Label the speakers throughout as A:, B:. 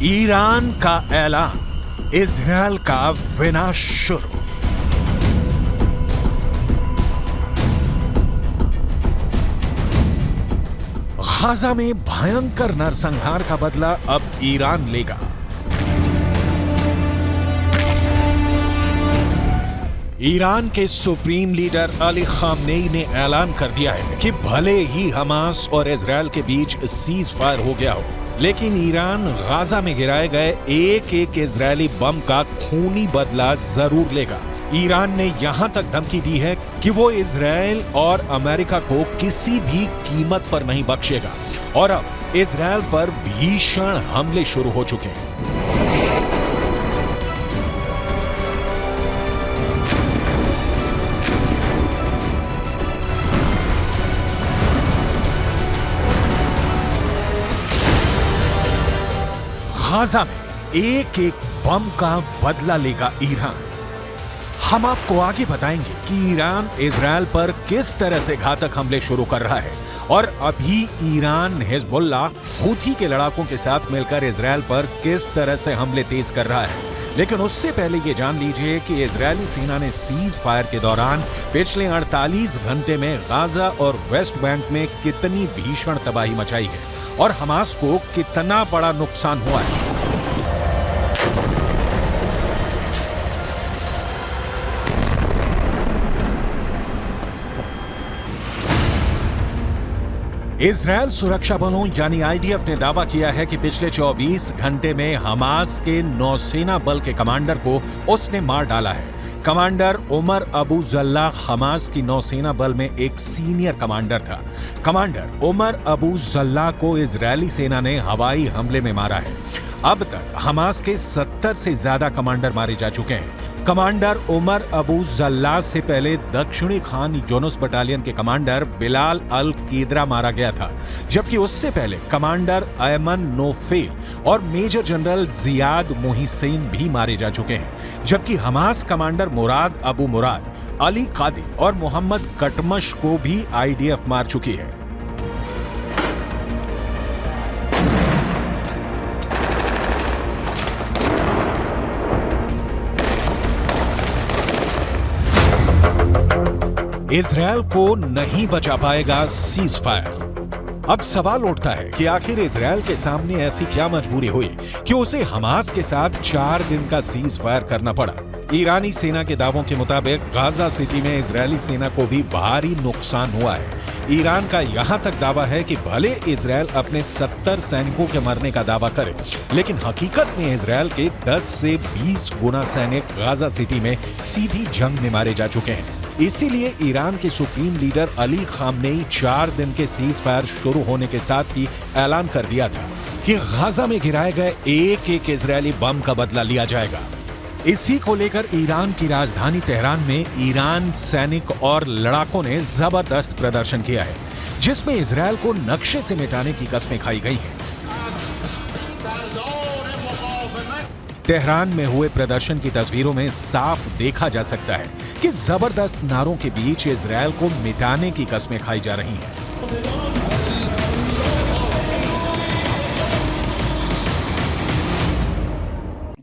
A: Iran का ऐलान, Israel का विनाश शुरू। गाजा में भयंकर नरसंहार का बदला अब ईरान लेगा। ईरान के सुप्रीम लीडर अली खामनेई ने ऐलान कर दिया है कि भले ही हमास और इजरायल के बीच सीज फायर हो गया हो, लेकिन ईरान गाजा में गिराए गए एक एक इजरायली बम का खूनी बदला जरूर लेगा। ईरान ने यहां तक धमकी दी है कि वो इजरायल और अमेरिका को किसी भी कीमत पर नहीं बख्शेगा और अब इजरायल पर भीषण हमले शुरू हो चुके हैं। गाजा में एक एक बम का बदला लेगा ईरान। हम आपको आगे बताएंगे कि ईरान इजरायल पर किस तरह से घातक हमले शुरू कर रहा है और अभी ईरान हिजबुल्लाह हूथी के लड़ाकों के साथ मिलकर इजरायल पर किस तरह से हमले तेज कर रहा है। लेकिन उससे पहले ये जान लीजिए कि इजरायली सेना ने सीज फायर के दौरान पिछले 48 घंटे में गाजा और वेस्ट बैंक में कितनी भीषण तबाही मचाई है और हमास को कितना बड़ा नुकसान हुआ है। इजरायल सुरक्षा बलों यानी आईडीएफ ने दावा किया है कि पिछले 24 घंटे में हमास के नौसेना बल के कमांडर को उसने मार डाला है। Commander Umar Abu Jallah Hamas की नौसेना बल में एक सीनियर कमांडर था। कमांडर उमर अबू जल्लाह को इजरायली सेना ने हवाई हमले में मारा है। अब तक हमास के 70 से ज्यादा कमांडर मारे जा चुके हैं। कमांडर उमर अबू जल्लाह से पहले दक्षिणी खान यूनुस बटालियन के कमांडर बिलाल अल कीदरा मारा गया था, जबकि उससे पहले कमांडर अयमन नोफेल और मेजर जनरल जियाद मोहिसेन भी मारे जा चुके हैं। जबकि हमास कमांडर मुराद अबू मुराद, अली कादी और मोहम्मद कटमश को भी आईडीएफ मार चुकी है। इजरायल को नहीं बचा पाएगा सीज फायर। अब सवाल उठता है कि आखिर इजरायल के सामने ऐसी क्या मजबूरी हुई कि उसे हमास के साथ 4 दिन का सीज फायर करना पड़ा। ईरानी सेना के दावों के मुताबिक गाजा सिटी में इजरायली सेना को भी भारी नुकसान हुआ है। ईरान का यहां तक दावा है कि भले इजरायल अपने 70 सैनिकों के मरने का दावा करे, लेकिन हकीकत में इजरायल के 10 से 20 गुना सैनिक गाजा सिटी में सीधी जंग में मारे जा चुके हैं। इसीलिए ईरान के सुप्रीम लीडर अली खामनेई 4 दिन के सीज फायर शुरू होने के साथ ही ऐलान कर दिया था कि गाजा में गिराए गए एक एक इजरायली बम का बदला लिया जाएगा। इसी को लेकर ईरान की राजधानी तेहरान में ईरान सैनिक और लड़ाकों ने जबरदस्त प्रदर्शन किया है, जिसमें इजरायल को नक्शे से मिटाने की कस्में खाई गई हैं। तेहरान में हुए प्रदर्शन की तस्वीरों में साफ देखा जा सकता है कि जबरदस्त नारों के बीच इजरायल को मिटाने की कस्में खाई जा रही हैं।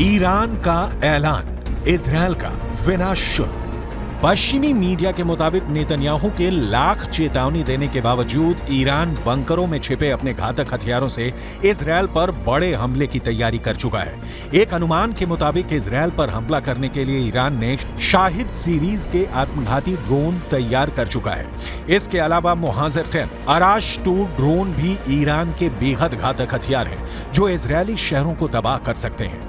A: ईरान का ऐलान, इजरायल का विनाश शुरू। पश्चिमी मीडिया के मुताबिक नेतन्याहू के लाख चेतावनी देने के बावजूद ईरान बंकरों में छिपे अपने घातक हथियारों से इजरायल पर बड़े हमले की तैयारी कर चुका है। एक अनुमान के मुताबिक इजरायल पर हमला करने के लिए ईरान ने शाहिद सीरीज के आत्मघाती ड्रोन तैयार कर चुका है। इसके अलावा मुहाजिर 10, अराश 2 ड्रोन भी ईरान के बेहद घातक हथियार हैं, जो इजरायली शहरों को तबाह कर सकते हैं।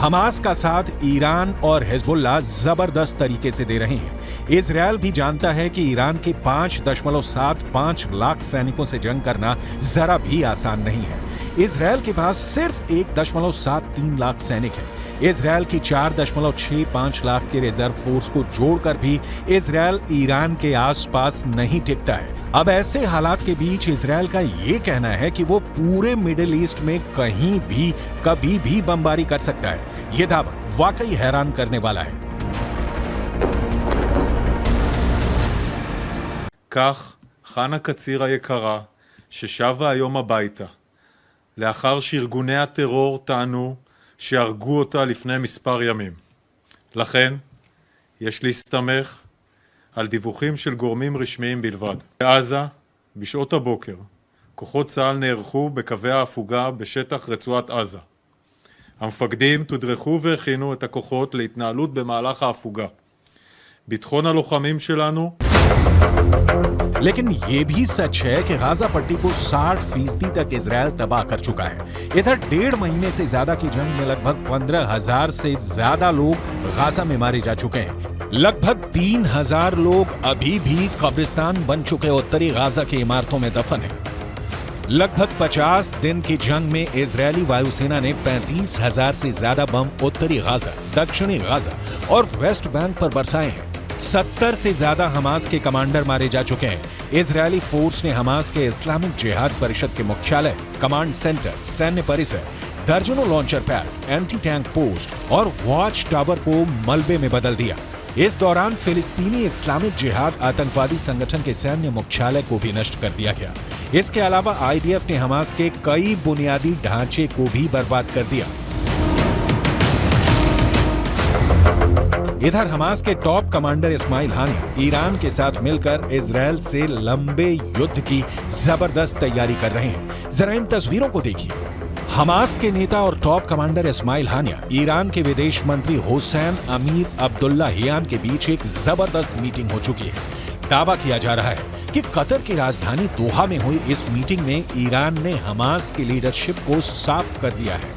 A: हमास का साथ ईरान और हिजबुल्लाह जबरदस्त तरीके से दे रहे हैं। इजरायल भी जानता है कि ईरान के 5.75 लाख सैनिकों से जंग करना जरा भी आसान नहीं है। इजरायल के पास सिर्फ 1.73 लाख सैनिक है। इजरायल की 4.65 लाख के रिजर्व फोर्स को जोड़कर भी इजरायल ईरान के आसपास नहीं टिकता है। अब ऐसे हालात के बीच इजरायल का ये कहना है कि वो पूरे मिडिल ईस्ट में कहीं भी कभी भी बमबारी कर सकता है। ये दावा वाकई हैरान करने वाला है।
B: כך חנה קציר היקרה, ששבה היום הביתה, לאחר שארגוני הטרור טענו שהרגו אותה לפני מספר ימים. לכן, יש להסתמך על דיווחים של גורמים רשמיים בלבד. בעזה, בשעות הבוקר, כוחות צה"ל נערכו בקווי ההפוגה בשטח רצועת עזה. המפקדים תודרכו והכינו את הכוחות להתנהלות במהלך ההפוגה. ביטחון הלוחמים שלנו
A: लेकिन ये भी सच है कि गाजा पट्टी को 60% तक इजरायल तबाह कर चुका है। इधर 1.5 महीने से ज्यादा की जंग में लगभग 15,000 से ज्यादा लोग गाजा में मारे जा चुके हैं। लगभग 3,000 लोग अभी भी कब्रिस्तान बन चुके उत्तरी गाजा की इमारतों में दफन हैं। लगभग 50 दिन की जंग में इजरायली वायुसेना ने 35,000 से ज्यादा बम उत्तरी गाजा, दक्षिणी गाजा और वेस्ट बैंक पर बरसाए हैं। 70 से ज्यादा हमास के कमांडर मारे जा चुके हैं। इजरायली फोर्स ने हमास के इस्लामिक जिहाद परिषद के मुख्यालय, कमांड सेंटर, सैन्य परिसर, दर्जनों launcher pad, anti tank post और वॉच टावर को मलबे में बदल दिया। इस दौरान फिलिस्तीनी इस्लामिक जिहाद आतंकवादी संगठन के सैन्य मुख्यालय को भी नष्ट कर दिया गया। इसके अलावा आईडीएफ ने हमास के कई बुनियादी ढांचे को भी बर्बाद कर दिया। इधर हमास के टॉप कमांडर इस्माइल हानिया ईरान के साथ मिलकर इजरायल से लंबे युद्ध की जबरदस्त तैयारी कर रहे हैं। जरा इन तस्वीरों को देखिए। हमास के नेता और टॉप कमांडर इस्माइल हानिया ईरान के विदेश मंत्री हुसैन अमीर अब्दुल्लाहियान के बीच एक जबरदस्त मीटिंग हो चुकी है। दावा किया जा रहा है कि कतर की राजधानी दोहा में हुई इस मीटिंग में ईरान ने हमास की लीडरशिप को साफ कर दिया है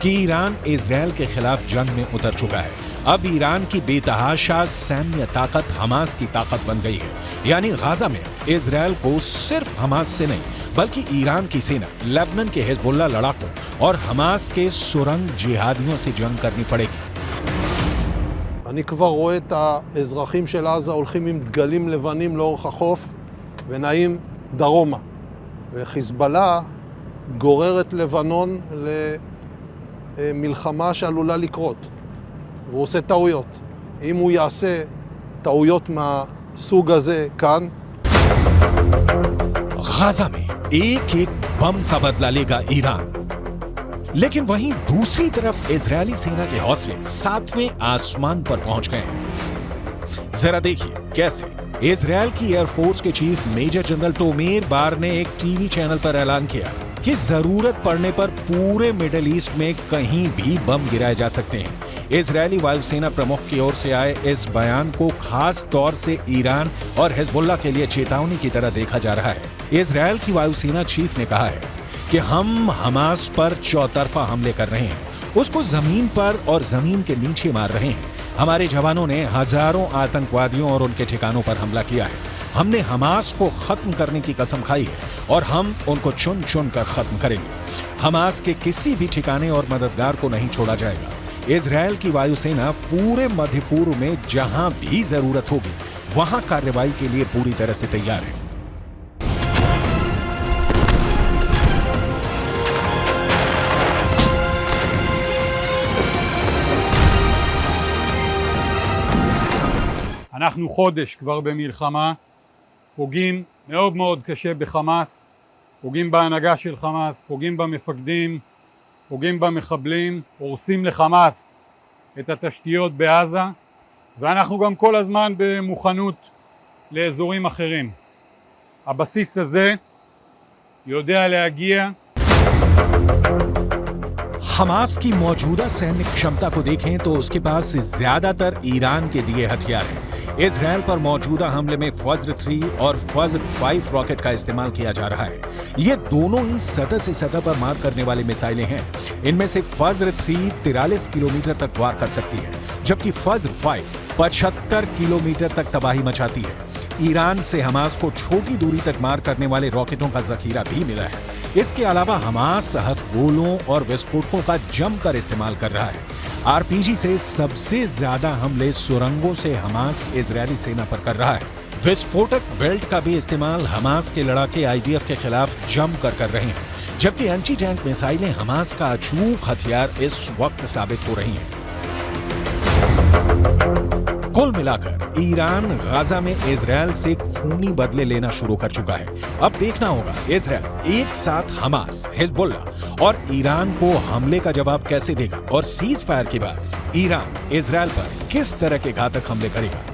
A: कि ईरान इजरायल के खिलाफ जंग में उतर चुका है। अब ईरान की बेतहाशा सैन्य ताकत हमास की ताकत बन गई है। यानी गाजा में इजरायल को सिर्फ हमास से नहीं बल्कि ईरान की सेना, लेबनान के हिजबुल्लाह लड़ाकों और हमास के सुरंग जिहादियों से जंग करनी पड़ेगी।
C: אני כבר רואה את האזרחים של עזה הולכים עם דגלים לבנים לאורך החוף ונעים דרומה. וחיזבאללה גורר את לבנון למלחמה שעלולה לקרות. והוא עושה טעויות. אם הוא יעשה טעויות מהסוג הזה כאן,
A: गाजा में एक एक बम का बदला लेगा ईरान। लेकिन वहीं दूसरी तरफ इजरायली सेना के हौसले 7वें आसमान पर पहुंच गए हैं। जरा देखिए कैसे इजरायल की एयरफोर्स के चीफ मेजर जनरल टोमेर बार ने एक टीवी चैनल पर ऐलान किया कि जरूरत पड़ने पर पूरे मिडिल ईस्ट में कहीं भी बम गिराए जा सकते हैं। इजरायली वायुसेना प्रमुख की ओर से आए इस बयान को खास तौर से ईरान और हिजबुल्लाह के लिए चेतावनी की तरह देखा जा रहा है। इजरायल की वायुसेना चीफ ने कहा है कि हम हमास पर चौतरफा हमले कर रहे हैं, उसको जमीन पर और जमीन के नीचे मार रहे हैं। हमारे जवानों ने हजारों आतंकवादियों और उनके ठिकानों पर हमला किया है। हमने हमास को खत्म करने की कसम खाई है और हम उनको चुन चुन कर खत्म करेंगे। हमास के किसी भी ठिकाने और मददगार को नहीं छोड़ा जाएगा। इजरायल की वायुसेना पूरे मध्य पूर्व में जहां भी जरूरत होगी वहां कार्रवाई के लिए पूरी तरह से तैयार है।
D: אנחנו חודש כבר במלחמה, פוגעים מאוד מאוד קשה בחמאס, פוגעים בהנהגה של חמאס, פוגעים במפקדים, פוגעים במחבלים, הורסים לחמאס את התשתיות בעזה, ואנחנו גם כל הזמן במוכנות לאזורים אחרים. הבסיס הזה יודע להגיע.
A: हमास की मौजूदा सैन्य क्षमता को देखें तो उसके पास ज्यादातर ईरान के दिए हथियार हैं। इजरायल पर मौजूदा हमले में फज्र 3 और फज्र 5 रॉकेट का इस्तेमाल किया जा रहा है। ये दोनों ही सतह से सतह पर मार करने वाली मिसाइलें हैं। इनमें से फज्र 3 43 किलोमीटर तक वार कर सकती है, जबकि फज्र 5 75 किलोमीटर तक तबाही मचाती है। ईरान से हमास को छोटी दूरी तक मार करने वाले रॉकेटों का जखीरा भी मिला है। इसके अलावा हमास हथगोलों और विस्फोटकों का जमकर इस्तेमाल कर रहा है। आरपीजी से सबसे ज्यादा हमले सुरंगों से हमास इजरायली सेना पर कर रहा है। विस्फोटक बेल्ट का भी इस्तेमाल हमास के लड़ाके आईडीएफ के खिलाफ जमकर कर रहे हैं, जबकि एंटी टैंक मिसाइलें हमास का अचूक हथियार इस वक्त साबित हो रही हैं। कुल मिलाकर ईरान गाजा में इजरायल से खूनी बदले लेना शुरू कर चुका है। अब देखना होगा इजरायल एक साथ हमास, हिजबुल्लाह और ईरान को हमले का जवाब कैसे देगा और सीज फायर के बाद ईरान इजरायल पर किस तरह के घातक हमले करेगा।